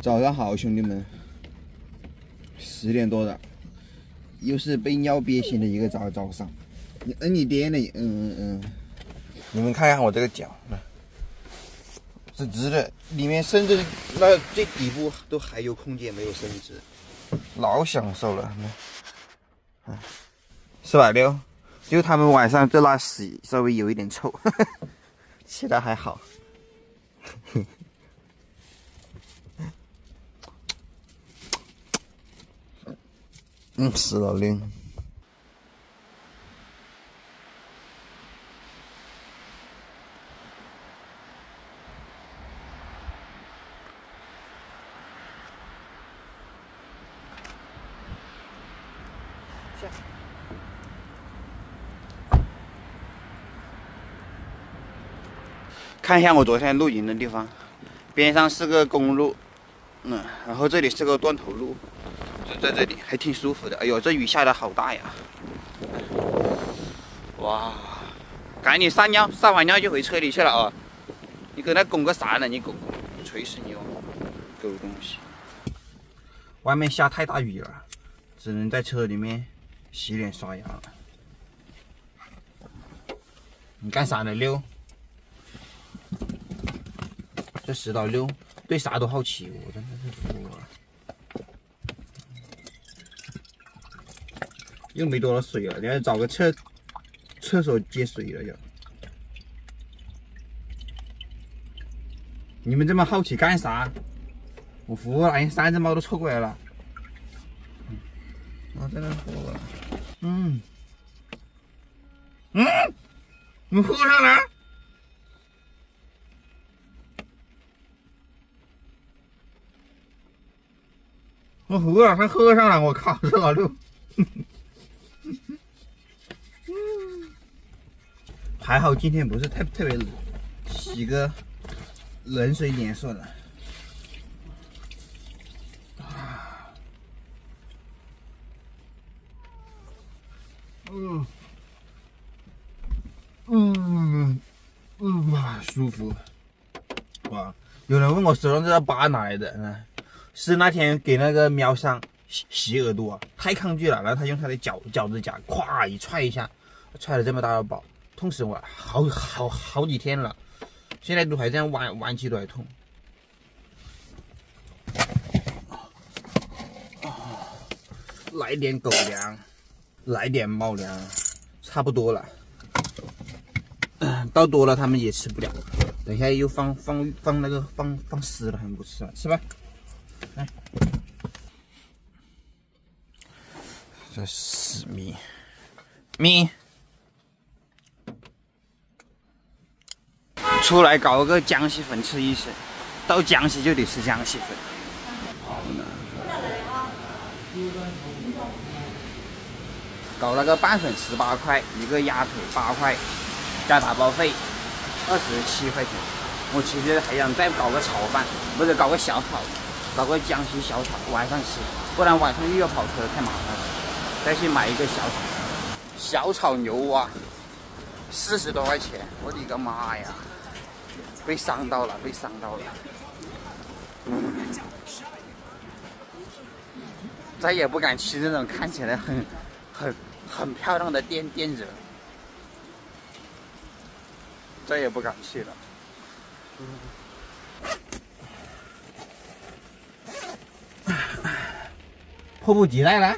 早上好，兄弟们，10点多了，又是被尿憋醒的一个早上。你摁你爹呢？你们看看我这个脚，是直的，里面甚至那最底部都还有空间，没有伸直，老享受了，是吧，六？就他们晚上这拉屎稍微有一点臭，其他还好。是老六。看一下我昨天露营的地方，边上是个公路，然后这里是个断头路，就在这里还挺舒服的。哎呦，这雨下的好大呀！哇，赶紧撒尿，撒完尿就回车里去了啊！你搁那拱个啥呢？你拱，锤死你哦，狗东西！外面下太大雨了，只能在车里面洗脸刷牙了。你干啥呢，六？这10到6对啥都好奇，我真的是服了。又没多少水了，你要找个厕所接水了要。你们这么好奇干啥？我服了，连3只猫都凑过来了。我真的服了。你喝上来。我喝了，他喝上了，我靠，这老六。还好今天不是特别冷，洗个冷水脸算了。舒服。哇，有人问我手上这条疤哪来的？是那天给那个喵上洗耳朵，太抗拒了，然后他用他的脚趾甲咵一踹一下，踹了这么大的包，痛死我了，好几天了，现在都还这样弯起都还痛。来点狗粮，来点猫粮，差不多了。到多了他们也吃不了，等一下又放那个放湿了，他们不吃了，吃吧。来，这死咪，出来搞个江西粉吃一吃，到江西就得吃江西粉。搞了个拌粉18块，一个鸭腿8块，加打包费27块钱。我其实还想再搞个炒饭，不是搞个小炒，搞个江西小炒，晚上吃，不然晚上又要跑车，太麻烦了。再去买一个小炒牛蛙，40多块钱，我的个妈呀！被伤到了。再也不敢吃那种看起来很漂亮的店子，再也不敢去了。迫不及待了，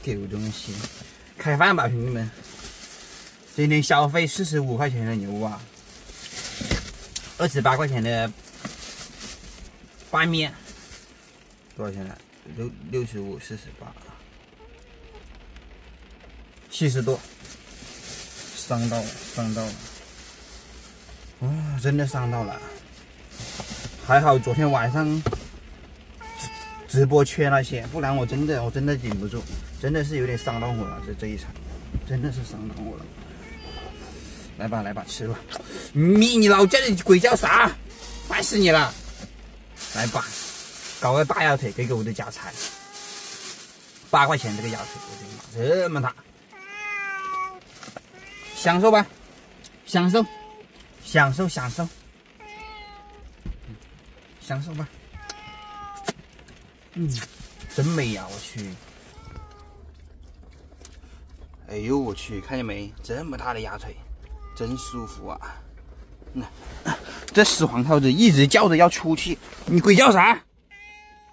狗东西！开饭吧，兄弟们！今天消费45块钱的牛蛙，28块钱的拌面，多少钱呢？65、48、70多，伤到了！真的伤到了。还好昨天晚上直播缺那些，不然我真的顶不住，真的是有点伤到我了。这一场真的是伤到我了。来吧，吃吧！你老叫的鬼叫啥？烦死你了！来吧，搞个大鸭腿给狗的加餐，8块钱这个鸭腿，我的妈，这么大！享受吧，享受吧。真美呀！我去，哎呦我去，看见没？这么大的鸭腿，真舒服啊！这死黄套子一直叫着要出去，你鬼叫啥？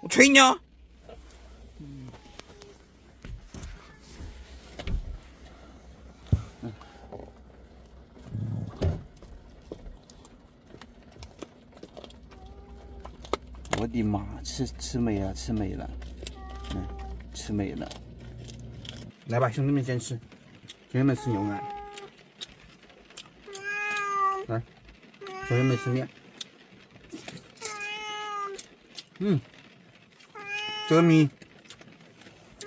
我吹你哦！我的妈，吃没了，吃没了，吃没了。来吧，兄弟们先吃，兄弟们吃牛奶。来，兄弟们吃面。这个米，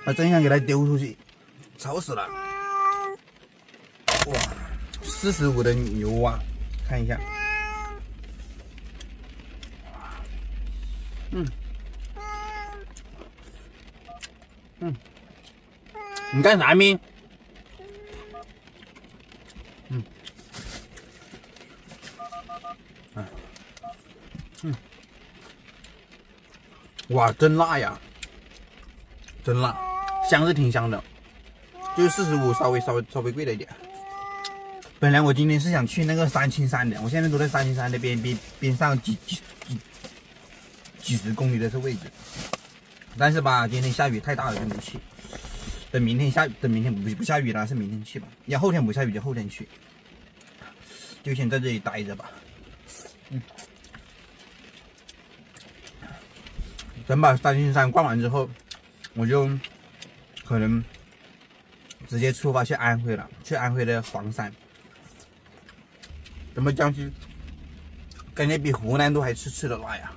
我真想给它丢出去，吵死了。哇，45的牛蛙，看一下。你干啥咪？哇，真辣呀！真辣，香是挺香的，就是45稍微贵了一点。本来我今天是想去那个三清山的，我现在都在三清山的边上几十公里的这位置，但是吧，今天下雨太大了，就没去。等明天不下雨了，是明天去吧。要后天不下雨就后天去，就先在这里待着吧。等把三清山逛完之后，我就可能直接出发去安徽了，去安徽的黄山。怎么江西感觉比湖南都还吃的辣呀？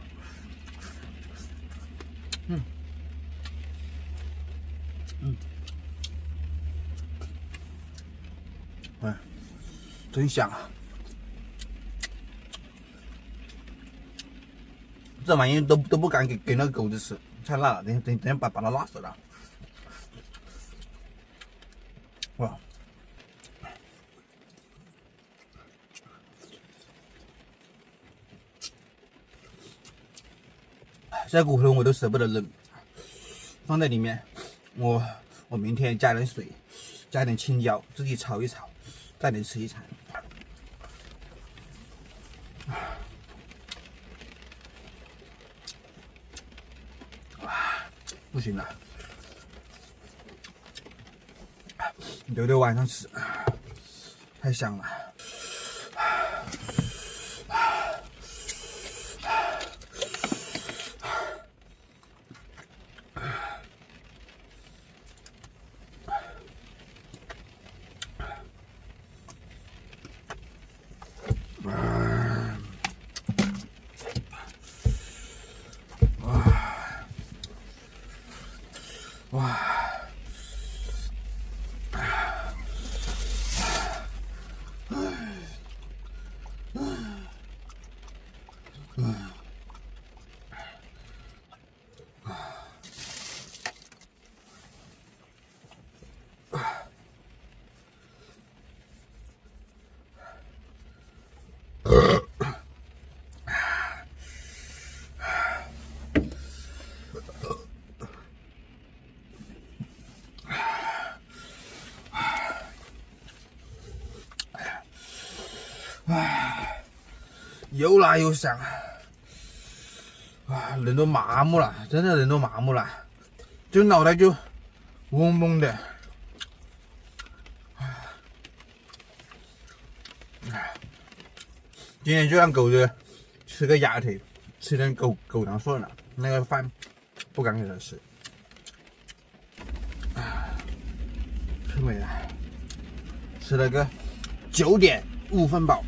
真香啊！这玩意都不敢给那个狗子吃，太辣了，等下把它辣死了。哇！这骨头我都舍不得扔，放在里面。我明天加点水，加点青椒，自己炒一炒，再能吃一餐。不行了，留晚上吃，太香了。又辣又香，啊，人都麻木了，真的人都麻木了，就脑袋就嗡嗡的。今天就让狗子吃个鸭腿，吃点狗粮算了，那个饭不敢给它吃。吃没了，吃了个9点5分饱。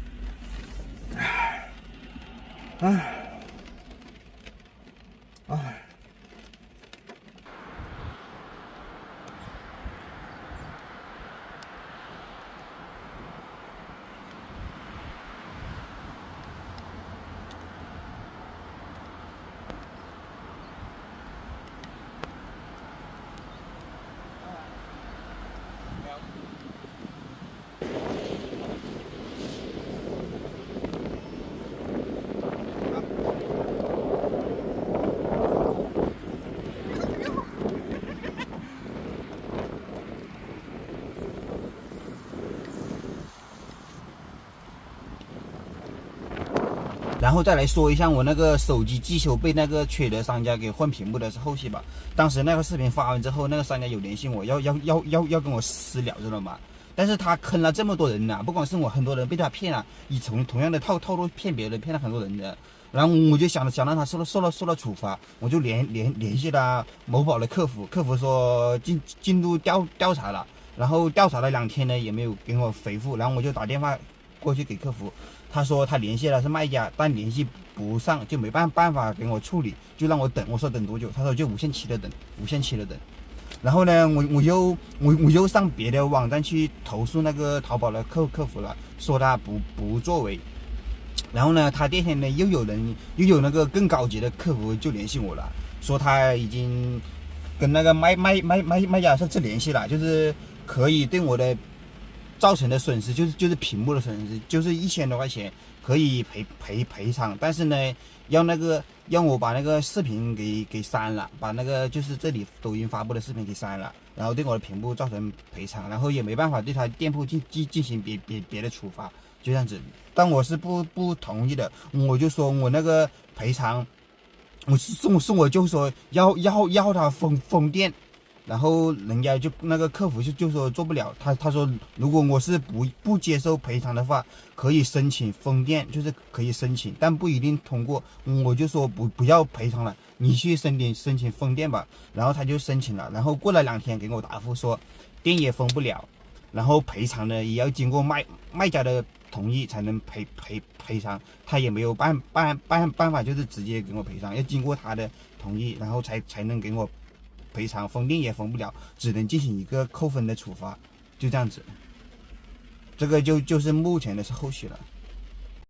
然后再来说一下我那个手机机修被那个缺德商家给换屏幕的是后续吧。当时那个视频发完之后，那个商家有联系我，要跟我私了，知道吗？但是他坑了这么多人呐、不光是我，很多人被他骗了，以同样的套路骗别人，骗了很多人的。然后我就想让他受到处罚，我就联系了某宝的客服，客服说进入调查了，然后调查了2天呢也没有给我回复，然后我就打电话过去给客服，他说他联系了是卖家，但联系不上，就没办法给我处理，就让我等。我说等多久？他说就无限期的等。然后呢，我又上别的网站去投诉那个淘宝的客服了，说他不作为。然后呢，他第二天呢又有那个更高级的客服就联系我了，说他已经跟那个卖家是联系了，就是可以对我的造成的损失，就是屏幕的损失，就是1000多块钱可以赔偿，但是呢让我把那个视频给删了，把那个就是这里抖音发布的视频给删了，然后对我的屏幕造成赔偿，然后也没办法对他店铺进行别的处罚，就这样子。但我是不同意的，我就说我那个赔偿，我就说要他封店。然后人家就那个客服就说做不了，他说如果我是不接受赔偿的话，可以申请封店，就是可以申请，但不一定通过。我就说不要赔偿了，你去申请封店吧。然后他就申请了，然后过了2天给我答复说店也封不了，然后赔偿呢也要经过卖家的同意才能赔偿，他也没有办法，就是直接给我赔偿，要经过他的同意，然后才能给我赔偿，封店也封不了，只能进行一个扣分的处罚，就这样子。这个就是目前的是后续了。